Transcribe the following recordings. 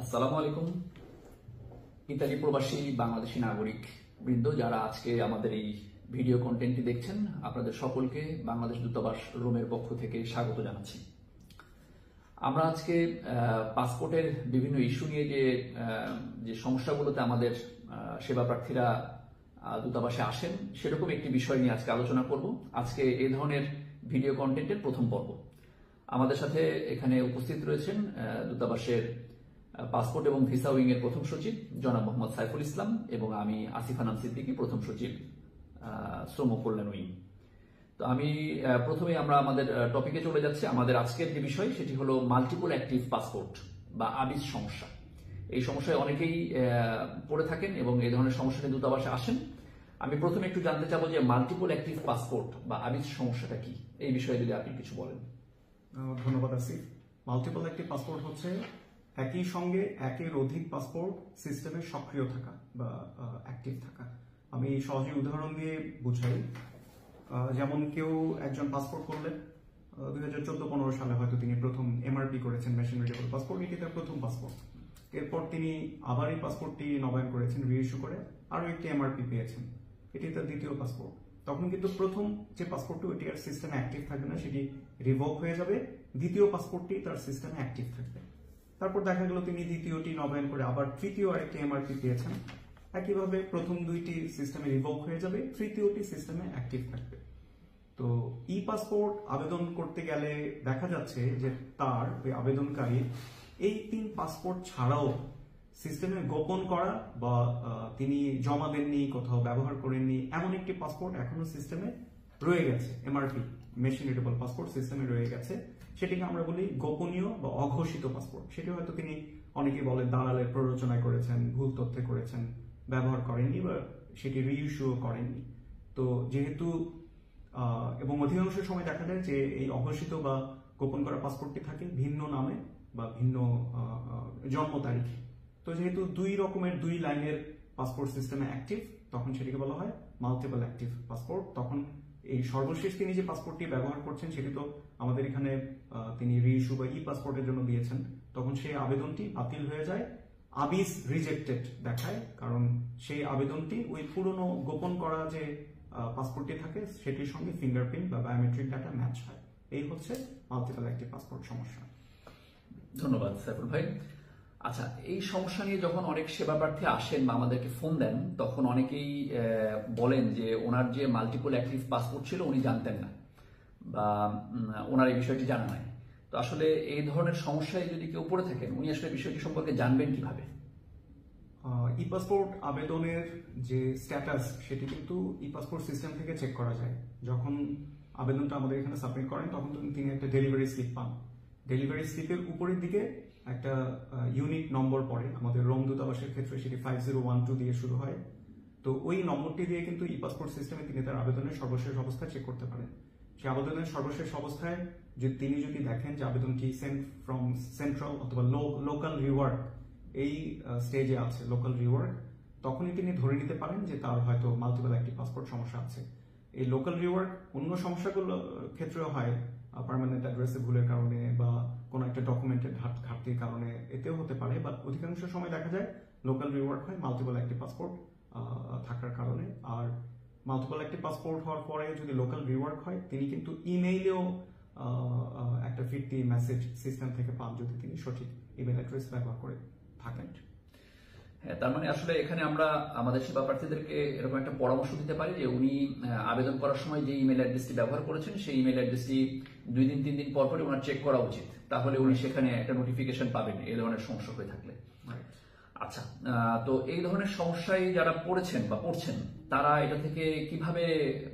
আসসালামু আলাইকুম। ইতালি প্রবাসী বাংলাদেশী নাগরিক বৃন্দ যারা আজকে আমাদের এই ভিডিও কন্টেন্টটি দেখছেন, আপনাদের সকলকে বাংলাদেশ দূতাবাস রোমের পক্ষ থেকে স্বাগত জানাচ্ছি। আমরা আজকে পাসপোর্টের বিভিন্ন ইস্যু নিয়ে যে সমস্যাগুলোতে আমাদের সেবা প্রার্থীরা দূতাবাসে আসেন সেরকম একটি বিষয় নিয়ে আজকে আলোচনা করব। আজকে এই ধরনের ভিডিও কন্টেন্টের প্রথম পর্ব। আমাদের সাথে এখানে উপস্থিত রয়েছেন দূতাবাসের পাসপোর্ট এবং ভিসা উইং এর প্রথম সচিব জনাব মোহাম্মদ সাইফুল ইসলাম এবং আমি আসিফ আনাম সিদ্দিকী, প্রথম সচিব শ্রম কল্যাণ উইং। তো আমি প্রথমে আমরা আমাদের টপিকে চলে যাচ্ছি। আমাদের আজকের যে বিষয় সেটি হলো মাল্টিপল অ্যাক্টিভ পাসপোর্ট বা আবিস সমস্যা। এই সমস্যায় অনেকেই পড়ে থাকেন এবং এই ধরনের সমস্যা নিয়ে দূতাবাসে আসেন। আমি প্রথমে একটু জানতে চাবো যে মাল্টিপল অ্যাক্টিভ পাসপোর্ট বা আবিস সমস্যাটা কি, এই বিষয়ে যদি আপনি কিছু বলেন। ধন্যবাদ আসিফ। মাল্টিপল অ্যাক্টিভ পাসপোর্ট হচ্ছে একই সঙ্গে একের অধিক পাসপোর্ট সিস্টেমে সক্রিয় থাকা বা অ্যাক্টিভ থাকা। আমি সহজে উদাহরণ দিয়ে বুঝাই। যেমন কেউ একজন পাসপোর্ট করলেন 2014-15 সালে, হয়তো তিনি প্রথম এমআরপি করেছেন, মেশিন রিডেবল পাসপোর্ট, এটি তার প্রথম পাসপোর্ট। এরপর তিনি আবার এই পাসপোর্টটি নবায়ন করেছেন, রিইস্যু করে আরও একটি এমআরপি পেয়েছেন, এটি তার দ্বিতীয় পাসপোর্ট। তখন কিন্তু প্রথম যে পাসপোর্টটি ওইটি আর সিস্টেমে অ্যাক্টিভ থাকবে না, সেটি রিভোক হয়ে যাবে। দ্বিতীয় পাসপোর্টটি তার সিস্টেমে অ্যাক্টিভ থাকবে। তারপর দেখা গেল তিনি দ্বিতীয়টি নবায়ন করে আবার তৃতীয় আরেকটি এমআরপি পেয়েছেন। একইভাবে প্রথম দুইটি সিস্টেমে রিভোক হয়ে যাবে, তৃতীয়টি সিস্টেমে অ্যাক্টিভ থাকবে। তো ই পাসপোর্ট আবেদন করতে গেলে দেখা যাচ্ছে যে তার ওই আবেদনকারী এই 3 পাসপোর্ট ছাড়াও সিস্টেমে গোপন করা বা তিনি জমা দেননি, কোথাও ব্যবহার করেননি এমন একটি পাসপোর্ট এখনো সিস্টেমে রয়ে গেছে। এমআরপি মেশিন রিডেবল পাসপোর্ট সিস্টেমে রয়ে গেছে, সেটিকে আমরা বলি গোপনীয় বা অঘোষিত পাসপোর্ট। সেটি হয়তো তিনি অনেকেই বলে দালালের প্ররোচনায় করেছেন, ভুল তথ্যে করেছেন, ব্যবহার করেননি বা সেটি রিইস্যুও করেননি। তো যেহেতু এবং অধিকাংশ সময় দেখা যায় যে এই অঘোষিত বা গোপন করা পাসপোর্টটি থাকে ভিন্ন নামে বা ভিন্ন জন্ম তারিখে। তো যেহেতু 2 রকমের 2 লাইনের পাসপোর্ট সিস্টেমে অ্যাক্টিভ, তখন সেটিকে বলা হয় মাল্টিপল অ্যাক্টিভ পাসপোর্ট। তখন এই সর্বশেষ তিনি যে পাসপোর্টটি ব্যবহার করছেন সেটি তো আমাদের এখানে তিনি রিইস্যু বা ই পাসপোর্টের জন্য দিয়েছেন, তখন সেই আবেদনটি বাতিল হয়ে যায়, আবিস রিজেক্টেড দেখায়, কারণ সেই আবেদনটি ওই পুরনো গোপন করা যে পাসপোর্টটি থাকে সেটির সঙ্গে ফিঙ্গারপ্রিন্ট বা বায়োমেট্রিক ডাটা ম্যাচ হয়। এই হচ্ছে মাল্টিপল অ্যাক্টিভ পাসপোর্ট সমস্যা। ধন্যবাদ সাইফুল ভাই। আচ্ছা, এই সমস্যা নিয়ে যখন অনেক সেবা প্রার্থী আসেন বা আমাদেরকে ফোন দেন, তখন অনেকেই বলেন যে ওনার যে মাল্টিপল অ্যাক্টিভ পাসপোর্ট ছিল উনি জানতেন না বা ওনার এই বিষয়টি জানা নাই। তো আসলে এই ধরনের সমস্যায় যদি কেউ পড়ে থাকেন, উনি আসলে বিষয়টি সম্পর্কে জানবেন কিভাবে? ই পাসপোর্ট আবেদনের যে স্ট্যাটাস সেটি কিন্তু ই পাসপোর্ট সিস্টেম থেকে চেক করা যায়। যখন আবেদনটা আমাদের এখানে সাবমিট করেন তখন তিনি একটা ডেলিভারি স্লিপ পান। ডেলিভারি স্লিপের উপরের দিকে একটা ইউনিট নম্বর পড়ে, আমাদের রোম দূতাবাসের ক্ষেত্রে সেটি 5012 দিয়ে শুরু হয়। তো ওই নম্বরটি দিয়ে কিন্তু ই পাসপোর্ট সিস্টেমে তিনি তার আবেদনের সর্বশেষ অবস্থা চেক করতে পারেন। সেই আবেদনের সর্বশেষ অবস্থায় তিনি যদি দেখেন যে আবেদনটি সেন্ট ফ্রম সেন্ট্রাল অথবা লোকাল রিওয়ার্ক এই স্টেজে আছে, লোকাল রিওয়ার্ক, তখনই তিনি ধরে নিতে পারেন যে তার হয়তো মাল্টিপল অ্যাক্টিভ পাসপোর্ট সমস্যা আছে। এই লোকাল রিওয়ার্ক অন্য সমস্যাগুলো ক্ষেত্রেও হয়, পার্মানেন্ট অ্যাড্রেসে ভুলের কারণে বা কোনো একটা ডকুমেন্টের ঘাটতির কারণে, এতেও হতে পারে। বাট অধিকাংশ সময় দেখা যায় লোকাল রিওয়ার্ক হয় মাল্টিপল অ্যাক্টিভ পাসপোর্ট থাকার কারণে। আর মাল্টিপল অ্যাক্টিভ পাসপোর্ট হওয়ার পরে যদি লোকাল রিওয়ার্ক হয়, তিনি কিন্তু ইমেইলেও একটা ফিরতি মেসেজ সিস্টেম থেকে পান যদি তিনি সঠিক ইমেল অ্যাড্রেস ব্যবহার করে থাকেন। হ্যাঁ, তার মানে আসলে এখানে আমরা আমাদের সেবা প্রার্থীদেরকে এরকম একটা পরামর্শ দিতে পারি যে উনি আবেদন করার সময় যে ইমেল অ্যাড্রেসটি ব্যবহার করেছেন সেই ইমেল অ্যাড্রেসটি 2 দিন 3 দিন পর পরই ওনার চেক করা উচিত, তাহলে উনি সেখানে একটা নোটিফিকেশন পাবেন এই ধরনের সমস্যা হয়ে থাকলে। আচ্ছা, তো এই ধরনের সমস্যায় যারা পড়েছেন বা পড়ছেন তারা এটা থেকে কিভাবে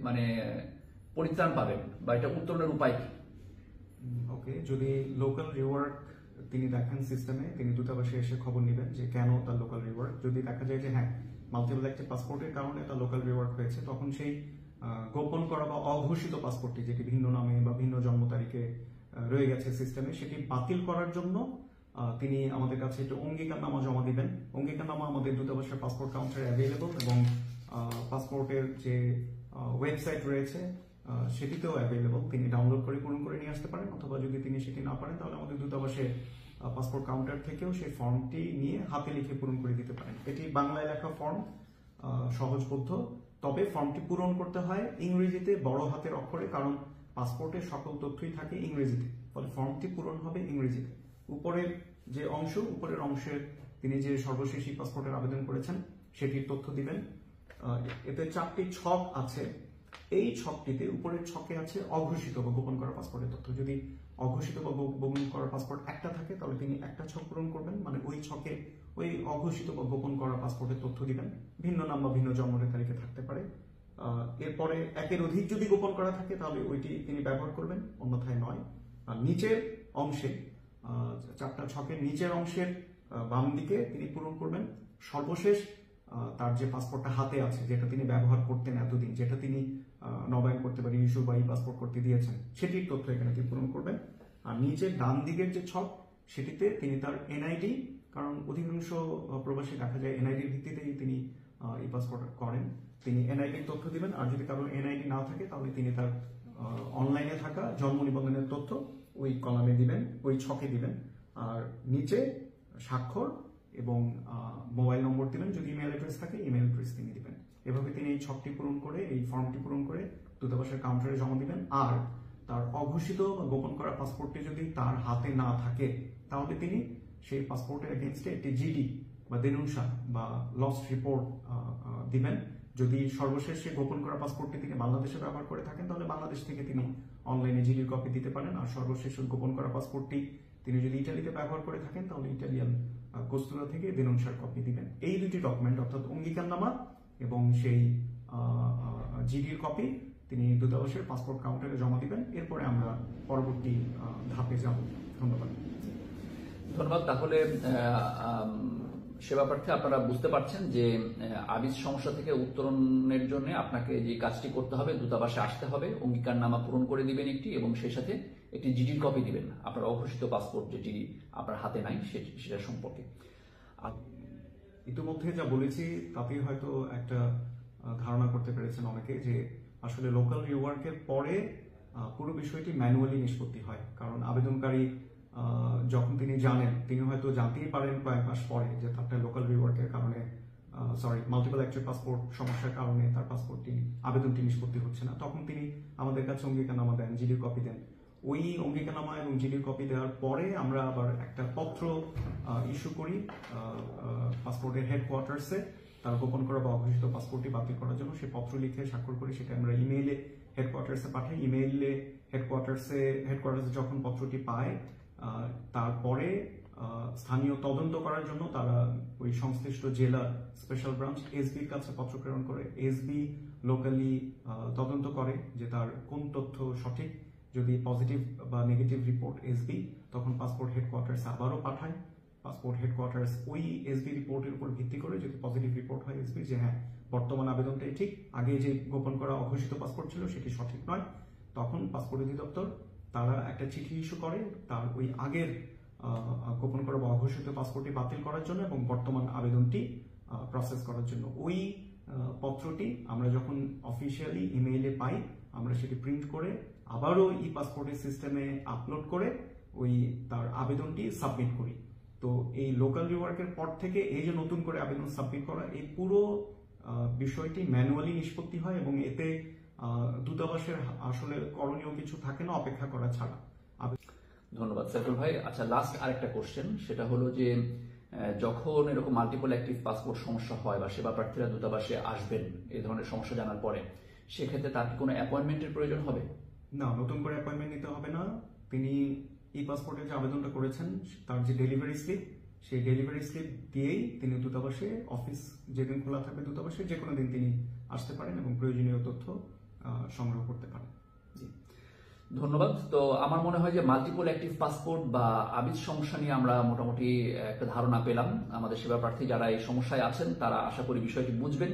মানে পরিত্রাণ পাবেন বা এটা উত্তরণের উপায় কি? ওকে, যদি লোকাল রিওয়ার্ক তিনি দেখেন সিস্টেমে, তিনি দূতাবাসে এসে খবর নেবেন যে কেন তার লোকাল রিওয়ার্ক। যদি দেখা যায় যে হ্যাঁ মাল্টিপল অ্যাক্টিভ পাসপোর্টের কারণে তার লোকাল রিওয়ার্ক হয়েছে, তখন সেই গোপন করা বা অঘোষিত পাসপোর্টটি যেটি ভিন্ন নামে বা ভিন্ন জন্ম তারিখে রয়ে গেছে সিস্টেমে, সেটি বাতিল করার জন্য তিনি আমাদের কাছে একটু অঙ্গীকারনামা জমা দিবেন। অঙ্গীকারনামা আমাদের দূতাবাসের পাসপোর্ট কাউন্টারে অ্যাভেলেবল এবং পাসপোর্টের যে ওয়েবসাইট রয়েছে সেটিতেও অ্যাভেলেবল, তিনি ডাউনলোড করে পূরণ করে নিয়ে আসতে পারেন। অথবা যদি তিনি সেটি না পারেন তাহলে আমাদের দূতাবাসে পাসপোর্ট কাউন্টার থেকেও সেই ফর্মটি নিয়ে হাতে লিখে পূরণ করে দিতে পারেন। এটি বাংলায় লেখা ফর্ম, সহজবোধ্য, তবে ফর্মটি পূরণ করতে হয় ইংরেজিতে বড় হাতের অক্ষরে, কারণ পাসপোর্টের সকল তথ্যই থাকে ইংরেজিতে, ফলে ফর্মটি পূরণ হবে ইংরেজিতে। উপরের যে অংশ, উপরের অংশের তিনি যে সর্বশেষ ই পাসপোর্টের আবেদন করেছেন সেটির তথ্য দিবেন। এতে 4টি ছক আছে। এই ছকটিতে, উপরের ছকে আছে অঘোষিত বা গোপন করা পাসপোর্টের তথ্য। যদি অঘোষিত বা গোপন করা পাসপোর্ট একটা থাকে তাহলে তিনি একটা ছক পূরণ করবেন, মানে ওই ছকে ওই অঘোষিত বা গোপন করা পাসপোর্টের তথ্য দিবেন। ভিন্ন নাম বা ভিন্ন জন্ম তারিখে থাকতে পারে। এরপরে একের অধিক যদি গোপন করা থাকে তাহলে ওইটি তিনি ব্যবহার করবেন, অন্যথায় নয়। আর নিচের অংশে, 4টা ছকের নিচের অংশের বাম দিকে তিনি পূরণ করবেন সর্বশেষ তার যে পাসপোর্টটা হাতে আছে, যেটা তিনি ব্যবহার করতেন এতদিন, যেটা তিনি নবায়ন করতে পারেন, ইস্যু বা ই পাসপোর্ট করতে দিয়েছেন, সেটির তথ্য এখানে তিনি পূরণ করবেন। আর নিচের ডান দিকের যে ছক, সেটিতে তিনি তার এনআইডি, কারণ অধিকাংশ প্রবাসী দেখা যায় এনআইডির ভিত্তিতেই তিনি ই পাসপোর্ট করেন, তিনি এনআইডির তথ্য দিবেন। আর যদি কারো এনআইডি না থাকে তাহলে তিনি তার অনলাইনে থাকা জন্ম নিবন্ধনের তথ্য ওই কলামে দিবেন, ওই ছকে দিবেন। আর নিচে স্বাক্ষর এবং মোবাইল নম্বর দিবেন, যদি ইমেল অ্যাড্রেস থাকে ইমেল অ্যাড্রেস তিনি দিবেন। এভাবে তিনি এই ছকটি পূরণ করে, এই ফর্মটি পূরণ করে দূতাবাসের কাউন্টারে জমা দিবেন। আর তার অঘোষিত বা গোপন করা পাসপোর্টটি যদি তার হাতে না থাকে তাহলে তিনি সেই পাসপোর্টের এগেইনস্টে একটি জিডি বা দেনুনসা বা লস্ট রিপোর্ট দিবেন। যদি সর্বশেষ সে গোপন করা পাসপোর্টটি তিনি বাংলাদেশে ব্যবহার করে থাকেন তাহলে বাংলাদেশ থেকে তিনি অনলাইনে জিডির কপি দিতে পারেন। আর সর্বশেষ গোপন করা পাসপোর্টটি তিনি যদি ইটালিতে ব্যবহার করে থাকেন তাহলে ইটালিয়ান কোস্তুরা থেকে দেনুনসার কপি দিবেন। এই দুটি ডকুমেন্ট, অর্থাৎ অঙ্গীকারনামা এবং সেই জিডির কপি, তিনি দূতাবাসের পাসপোর্ট কাউন্টারে জমা দিবেন। এরপরে আমরা পরবর্তী ধাপে যাব। ধন্যবাদ। ধন্যবাদ। তাহলে সেবা প্রার্থী, আপনারা বুঝতে পারছেন যে আবিজ সমস্যা থেকে উত্তরণের জন্য আপনাকে যে কাজটি করতে হবে, দূতাবাসে আসতে হবে, অঙ্গীকারনামা পূরণ করে দিবেন একটি, এবং সেই সাথে একটি জিডির কপি দিবেন আপনার অঘোষিত পাসপোর্ট যেটি আপনার হাতে নাই সেটা সম্পর্কে। ইতিমধ্যে যা বলেছি তাতেই হয়তো একটা ধারণা করতে পেরেছেন অনেকে যে আসলে লোকাল রিওয়ার্কের পরে পুরো বিষয়টি ম্যানুয়ালি নিষ্পত্তি হয়। কারণ আবেদনকারী যখন তিনি জানেন, তিনি হয়তো জানতেই পারেন কয়েক মাস পরে যে তার লোকাল রিওয়ার্কের কারণে, মাল্টিপল অ্যাক্টিভ পাসপোর্ট সমস্যার কারণে তার পাসপোর্টটি আবেদনটি নিষ্পত্তি হচ্ছে না, তখন তিনি আমাদের কাছে অঙ্গীকারনামা দেন, জিডির কপি দেন। ওই অঙ্গীকারনামা এবং জিডির কপি দেওয়ার পরে আমরা আবার একটা পত্র ইস্যু করি পাসপোর্টের হেডকোয়ার্টার্সে, তার গোপন করা বা অঘোষিত পাসপোর্টটি বাতিল করার জন্য। সে পত্র লিখে স্বাক্ষর করি, সেটা আমরা ইমেইলে হেডকোয়ার্টার্সে পাঠাই। ইমেইলে হেডকোয়ার্টার্সে যখন পত্রটি পায়, তারপরে স্থানীয় তদন্ত করার জন্য তারা ওই সংশ্লিষ্ট জেলা স্পেশাল ব্রাঞ্চ এসবির কাছে পত্র প্রেরণ করে। এসবি লোকালি তদন্ত করে যে তার কোন তথ্য সঠিক। যদি পজিটিভ বা নেগেটিভ রিপোর্ট এসবি, তখন পাসপোর্ট হেডকোয়ার্টার্স আবারও পাঠায়। পাসপোর্ট হেডকোয়ার্টার্স ওই এসবি রিপোর্টের উপর ভিত্তি করে, যদি পজিটিভ রিপোর্ট হয় এসবি যে হ্যাঁ বর্তমান আবেদনটাই ঠিক, আগে যে গোপন করা অঘোষিত পাসপোর্ট ছিল সেটি সঠিক নয়, তখন পাসপোর্ট অধিদপ্তর তারা একটা চিঠি ইস্যু করে তার ওই আগের গোপন করা বা অঘোষিত পাসপোর্টটি বাতিল করার জন্য এবং বর্তমান আবেদনটি প্রসেস করার জন্য। ওই পত্রটি আমরা যখন অফিসিয়ালি ইমেইলে পাই, আমরা সেটি প্রিন্ট করে আবারও ই পাসপোর্টের সিস্টেমে আপলোড করে ওই তার আবেদনটি সাবমিট করি। তো এই লোকাল রিওয়ার্কের পর থেকে এই যে নতুন করে আবেদন সাবমিট করা, এই পুরো বিষয়টি ম্যানুয়ালি নিষ্পত্তি হয় এবং এতে দূতাবাসের আসলে করণীয় কিছু থাকে না অপেক্ষা করা ছাড়া। ধন্যবাদ সাইফুল ভাই। আচ্ছা, লাস্ট আরেকটা কোশ্চেন, সেটা হলো যে যখন এরকম মাল্টিপল অ্যাক্টিভ পাসপোর্ট সমস্যা হয় বা সেবা প্রার্থীরা দূতাবাসে আসবেন এই ধরনের সমস্যা জানার পরে, সেক্ষেত্রে তার কি কোনো অ্যাপয়েন্টমেন্টের প্রয়োজন হবে? না, নতুন করে অ্যাপয়েন্টমেন্ট নিতে হবে না। তিনি ই পাসপোর্টের যে আবেদনটা করেছেন তার যে ডেলিভারি স্লিপ, সেই ডেলিভারি স্লিপ দিয়েই তিনি দূতাবাসে, অফিস যেদিন খোলা থাকবে দূতাবাসে, যে কোনো দিন তিনি আসতে পারেন এবং প্রয়োজনীয় তথ্য সংগ্রহ করতে পারেন। জি, ধন্যবাদ। তো আমার মনে হয় যে মাল্টিপল অ্যাক্টিভ পাসপোর্ট বা আবিজ সমস্যা নিয়ে আমরা মোটামুটি একটা ধারণা পেলাম। আমাদের সেবা প্রার্থী যারা এই সমস্যায় আছেন তারা আশা করি বিষয়টি বুঝবেন